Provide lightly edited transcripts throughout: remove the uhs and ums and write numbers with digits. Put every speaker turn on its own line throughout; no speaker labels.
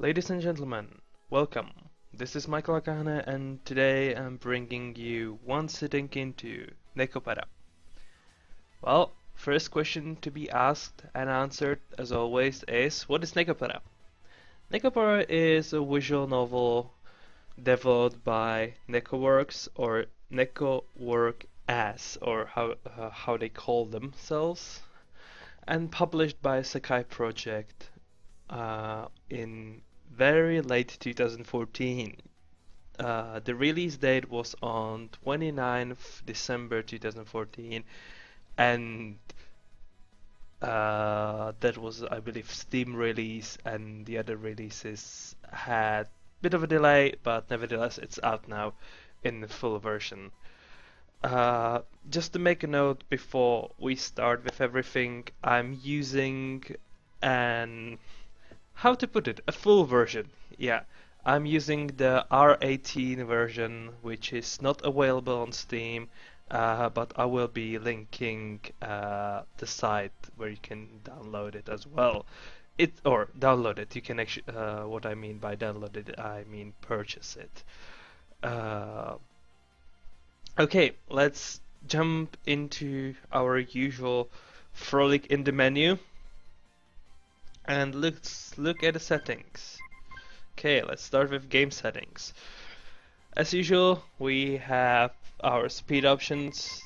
Ladies and gentlemen, welcome. This is Michael Akahane and today I'm bringing you one sitting into Nekopara. Well, first question to be asked and answered as always is what is Nekopara? Nekopara is a visual novel developed by NekoWorks or NekoWork as or how they call themselves and published by Sakai Project in very late 2014. The release date was on 29th December 2014, and that was, I believe, Steam release, and the other releases had a bit of a delay, but nevertheless, it's out now in the full version. Just to make a note before we start with everything, I'm using an how to put it, a full version. Yeah, I'm using the R18 version, which is not available on Steam, but I will be linking the site where you can download it as well. It or download it. You can actually, what I mean by download it, I mean purchase it. Uh, okay, let's jump into our usual frolic in the menu. And let's look at the settings. Okay, let's start with game settings. As usual, we have our speed options,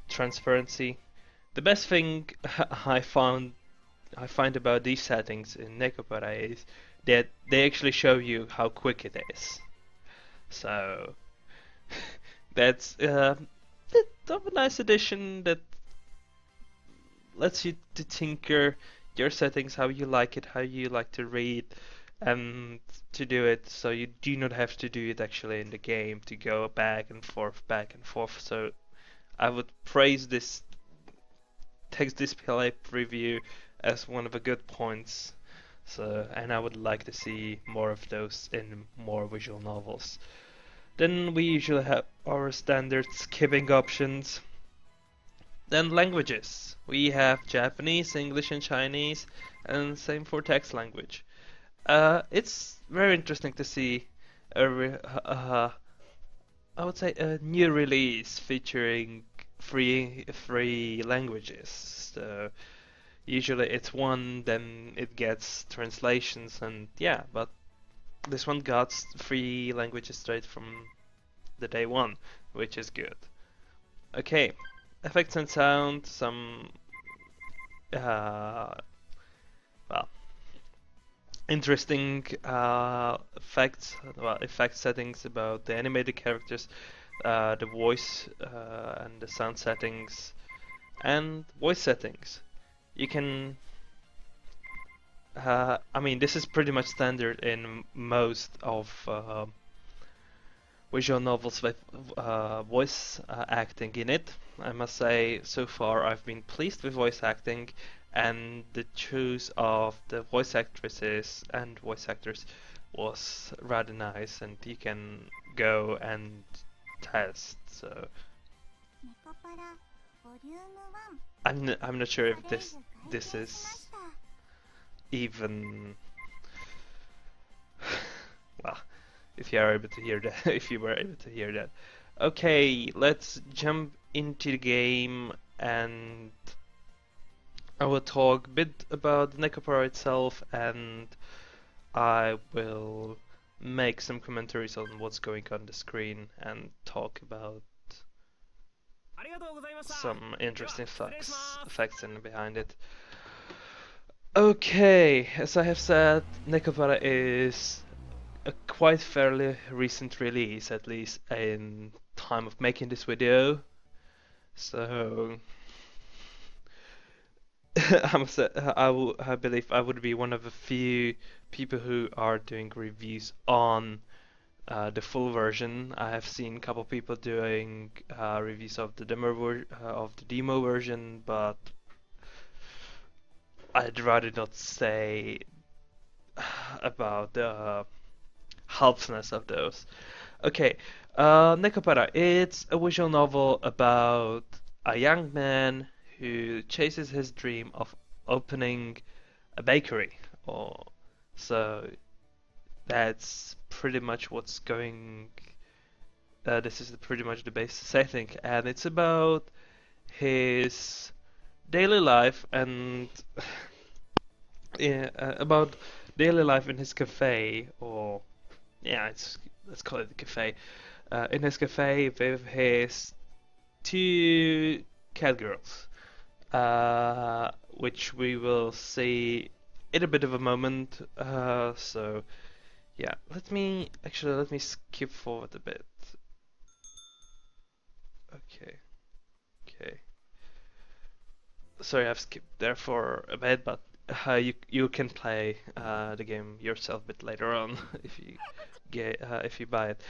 transparency. The best thing I find about these settings in Nekopara is that they actually show you how quick it is. So that's a nice addition that lets you to tinker your settings how you like it, how you like to read, and to do it so you do not have to do it actually in the game to go back and forth, back and forth. So I would praise this text display preview as one of the good points. So, and I would like to see more of those in more visual novels. Then we usually have our standard skipping options. Then languages. We have Japanese, English, and Chinese, and same for text language. It's very interesting to see I would say a new release featuring free languages. So usually it's one, then it gets translations, and yeah, but this one got free languages straight from the day one, which is good. Okay, effects and sound, some uh, well, interesting effect settings about the animated characters, the voice and the sound settings, and voice settings. You can, I mean, this is pretty much standard in most of visual novels with voice acting in it. I must say, so far I've been pleased with voice acting, and the choice of the voice actresses and voice actors was rather nice, and you can go and test. So I'm not sure if this is even well, if you are able to hear that, if you were able to hear that. Okay, let's jump into the game, and I will talk a bit about the Nekopara itself, and I will make some commentaries on what's going on the screen and talk about some interesting effects in behind it. Okay, as I have said, Nekopara is a quite fairly recent release, at least in time of making this video. So I believe I would be one of the few people who are doing reviews on the full version. I have seen a couple people doing reviews of the demo version, but I'd rather not say about the helpfulness of those. Okay, Nekopara. It's a visual novel about a young man who chases his dream of opening a bakery. Or so that's pretty much what's going. This is pretty much the base setting, and it's about his daily life and yeah, about daily life in his cafe, or yeah, it's let's call it a cafe. In his cafe with his two cat girls, which we will see in a bit of a moment. So yeah, let me skip forward a bit. Okay, okay. Sorry, I've skipped there for a bit, but you can play the game yourself a bit later on if you buy it.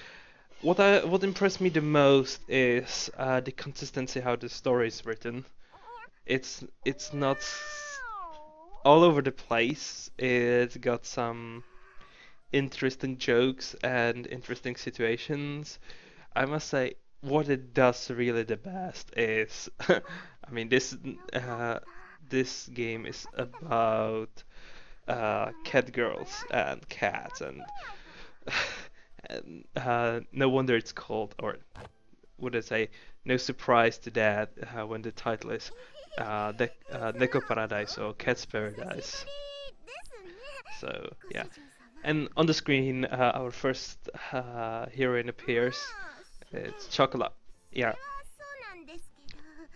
What impressed me the most is the consistency how the story is written. It's not all over the place. It got some interesting jokes and interesting situations. I must say, what it does really the best is, I mean, this game is about cat girls and cats, and no wonder it's called, or would I say, no surprise to that when the title is Nekopara or Cat's Paradise. So yeah, and on the screen, our first heroine appears. It's Chocolate. Yeah,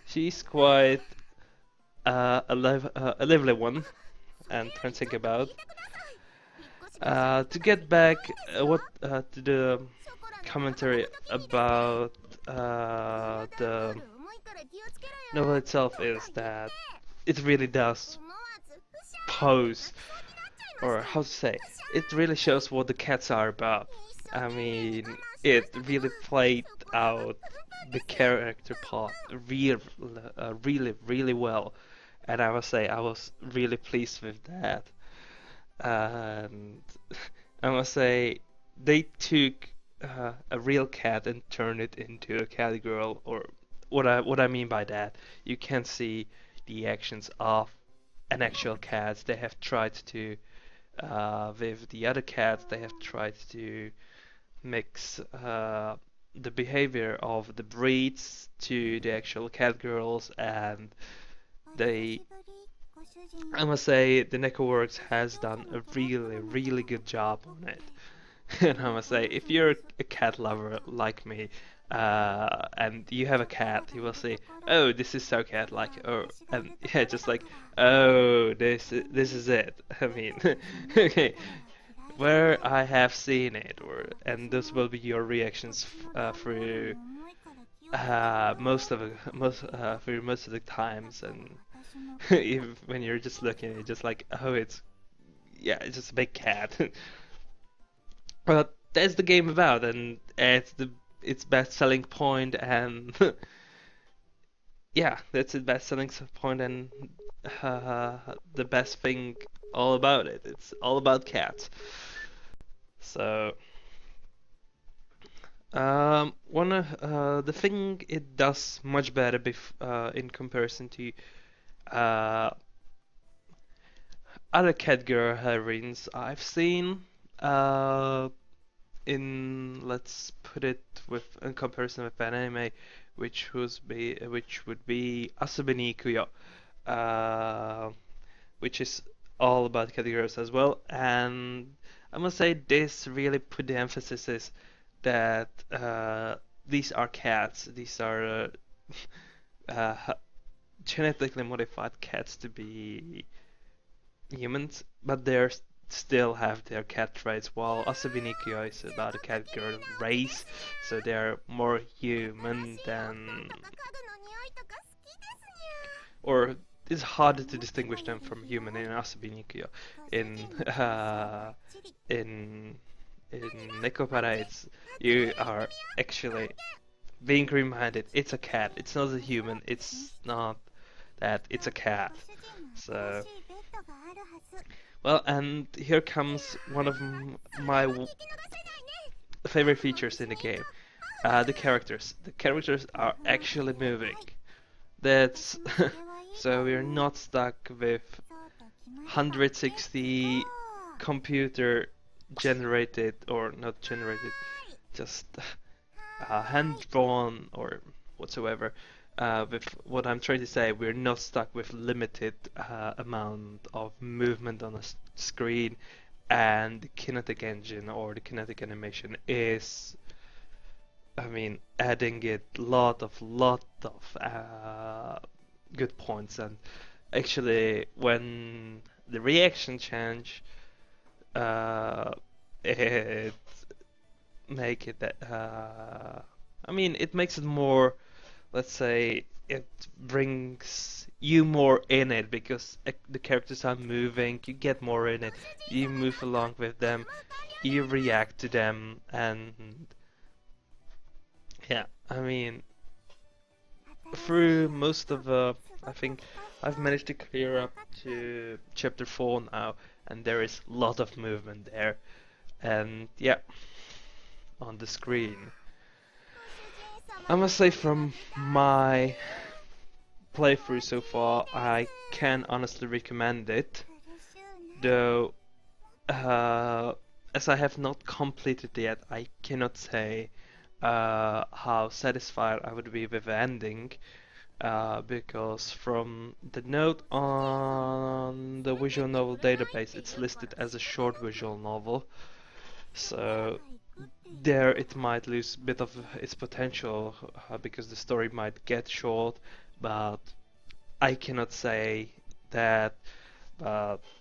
she's quite a lively one and prancing about. To get back what to the commentary about the novel itself is that it really does pose, or how to say, it really shows what the cats are about. I mean, it really played out the character part really well, and I must say I was really pleased with that. And I must say they took a real cat and turned it into a cat girl, or what I mean by that, you can see the actions of an actual cat. They have tried to with the other cats, they have tried to mix the behavior of the breeds to the actual cat girls, and they I must say the NecoWorks has done a really good job on it. And I must say, if you're a cat lover like me, and you have a cat, you will say, "Oh, this is so cat-like," or and yeah, just like, "Oh, this is it." I mean, okay, where I have seen it, or and those will be your reactions through most of the times, and if, when you're just looking, you're just like, "Oh, it's just a big cat." But that's the game about, and it's its best selling point, and yeah, that's its best selling point, and the best thing all about it. It's all about cats. So, one of the thing it does much better in comparison to uh, other cat girl heroines I've seen. Uh, in let's put it with in comparison with an anime, which would be Asobi ni Ikuyo, uh, which is all about categories as well. And I must say this really put the emphasis is that these are cats. These are uh, genetically modified cats to be humans, but they're still have their cat traits, while Asobi Nikyo is about a cat girl race, so they're more human than, or it's harder to distinguish them from human in Asobi Nikyo. In in in Nekopara, it's you are actually being reminded it's a cat. It's not a human. It's not that. It's a cat. So. Well, and here comes one of my favorite features in the game. The characters. The characters are actually moving. That's so we're not stuck with 160 computer generated, or not generated, just hand drawn or whatsoever. With what I'm trying to say, we're not stuck with limited amount of movement on a screen, and the kinetic engine or the kinetic animation is, I mean, adding it lot of good points. And actually, when the reaction change, uh, it make it that I mean, it makes it more, let's say, it brings you more in it because the characters are moving, you get more in it, you move along with them, you react to them, and yeah, I mean, through most of I think I've managed to clear up to chapter 4 now, and there is a lot of movement there, and yeah, on the screen. I must say, from my playthrough so far, I can honestly recommend it, though as I have not completed it yet, I cannot say how satisfied I would be with the ending, because from the note on the visual novel database, it's listed as a short visual novel, so there it might lose a bit of its potential because the story might get short, but I cannot say that,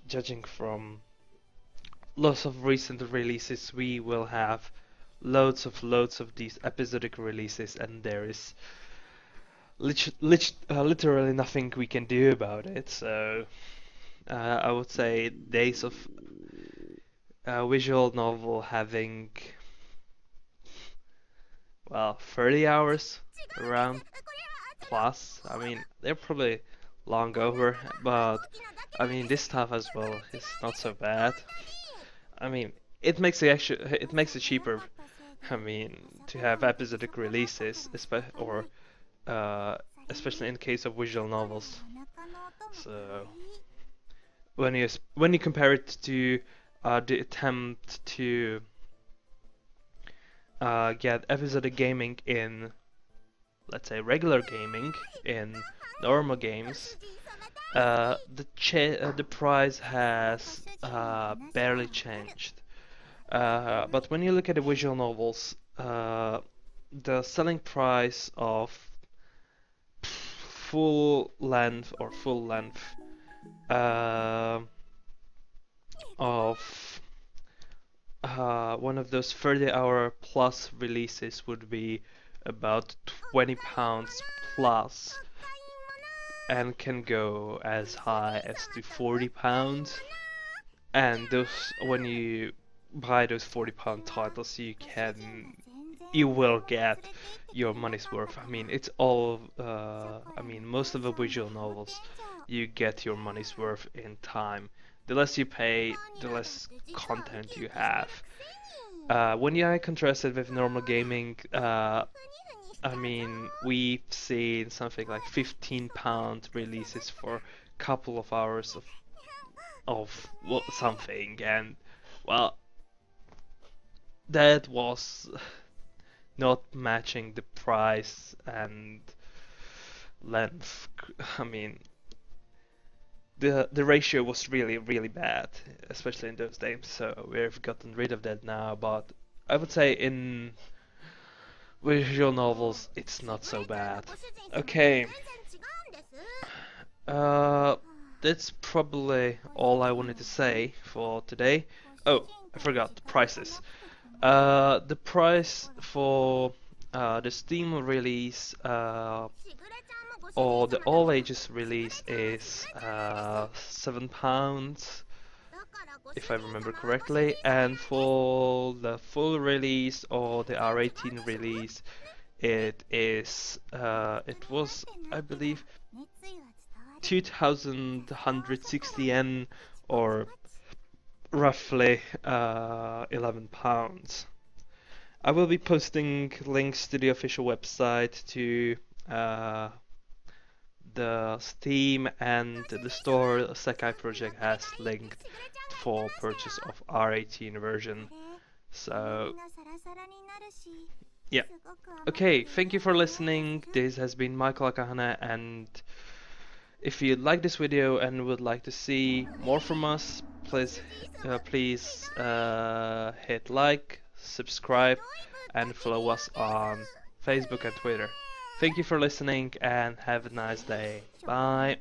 judging from lots of recent releases, we will have loads of these episodic releases, and there is literally nothing we can do about it. So I would say days of visual novel having, well, 30 hours around plus. I mean, they're probably long over, but I mean, this stuff as well is not so bad. I mean, it makes it cheaper. I mean, to have episodic releases, or uh, especially in the case of visual novels. So when you compare it to the attempt to get episodic gaming in, let's say, regular gaming in normal games, the price has barely changed. But when you look at the visual novels, the selling price of full length uh, of one of those 30-hour plus releases would be about £20 plus, and can go as high as to £40. And those, when you buy those £40 titles, you will get your money's worth. I mean, it's all, I mean, most of the visual novels, you get your money's worth in time. The less you pay, the less content you have. When you contrast it with normal gaming, I mean, we've seen something like £15 releases for a couple of hours of something, and well, that was not matching the price and length. I mean, the ratio was really bad, especially in those days. So we've gotten rid of that now. But I would say in visual novels, it's not so bad. Okay, uh, that's probably all I wanted to say for today. Oh, I forgot the prices. The price for the Steam release or the all ages release is £7, if I remember correctly, and for the full release or the R18 release, it was, I believe, 2,160 yen, or roughly £11. I will be posting links to the official website, to uh, the Steam and the store Sakai project has linked for purchase of R18 version. So yeah. Okay, thank you for listening. This has been Michael Akahane, and if you like this video and would like to see more from us, please hit like, subscribe, and follow us on Facebook and Twitter. Thank you for listening and have a nice day. Bye.